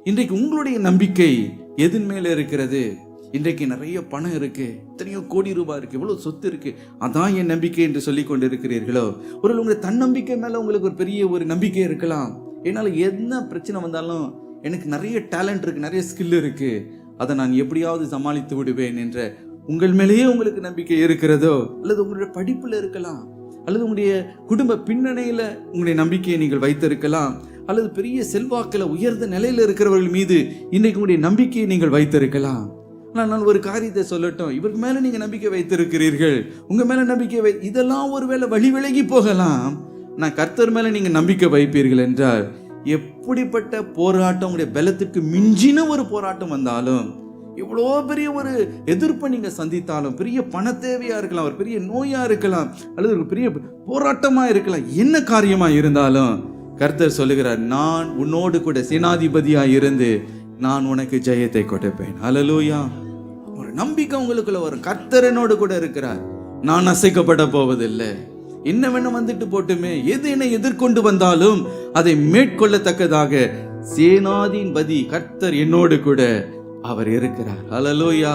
இன்றைக்கு உங்களுடைய நம்பிக்கை எதன் மேல இருக்கிறது? இன்றைக்கு நிறைய பணம் இருக்கு, எத்தனையோ கோடி ரூபாய் இருக்கு, இவ்வளவு சொத்து இருக்கு, அதான் என் நம்பிக்கை என்று சொல்லி கொண்டு இருக்கிறீர்களோ? ஒரு உங்களுடைய தன்னம்பிக்கை மேல உங்களுக்கு ஒரு பெரிய ஒரு நம்பிக்கை இருக்கலாம். என்னால என்ன பிரச்சனை வந்தாலும் எனக்கு நிறைய டேலண்ட் இருக்கு, நிறைய ஸ்கில் இருக்கு, அதை நான் எப்படியாவது சமாளித்து விடுவேன் என்ற உங்கள் மேலேயே உங்களுக்கு நம்பிக்கை இருக்கிறதோ? அல்லது உங்களுடைய படிப்புல இருக்கலாம், அல்லது உங்களுடைய குடும்ப பின்னணியில உங்களுடைய நம்பிக்கையை நீங்கள் வைத்திருக்கலாம், அல்லது பெரிய செல்வாக்கில் உயர்ந்த நிலையில் இருக்கிறவர்கள் மீது இன்றைக்கு உங்களுடைய நம்பிக்கையை நீங்கள் வைத்திருக்கலாம். ஆனால் நான் ஒரு காரியத்தை சொல்லட்டும், இவருக்கு மேல நீங்க நம்பிக்கை வைத்திருக்கிறீர்கள், உங்க மேல நம்பிக்கை இதெல்லாம் ஒருவேளை வழி விலகி போகலாம். நான் கர்த்தர் மேல நீங்க நம்பிக்கை வைப்பீர்கள் என்றால் எப்படிப்பட்ட போராட்டம், உங்களுடைய பலத்துக்கு மிஞ்சின ஒரு போராட்டம் வந்தாலும், எவ்வளோ பெரிய ஒரு எதிர்ப்பை நீங்க சந்தித்தாலும், பெரிய பண தேவையா இருக்கலாம், ஒரு பெரிய நோயா இருக்கலாம், அல்லது ஒரு பெரிய போராட்டமா இருக்கலாம், என்ன காரியமா இருந்தாலும் கர்த்தர் சொல்லுகிறார், நான் உன்னோடு கூட சேனாதிபதியா இருந்து நான் உனக்கு ஜெயத்தை கொடுப்பேன். ஹல்லேலூயா. ஒரு நம்பிக்கை உங்களுக்குள்ள வரும், கர்த்தர் என்னோடு கூட இருக்கிறார், நான் அசைக்கப்பட போவதில்லை. என்ன வேணும் வந்துட்டு போட்டுமே, எது என்னை எதிர்கொண்டு வந்தாலும் அதை மேற்கொள்ளத்தக்கதாக சேனாதிபதி கர்த்தர் என்னோடு கூட அவர் இருக்கிறார். ஹல்லேலூயா.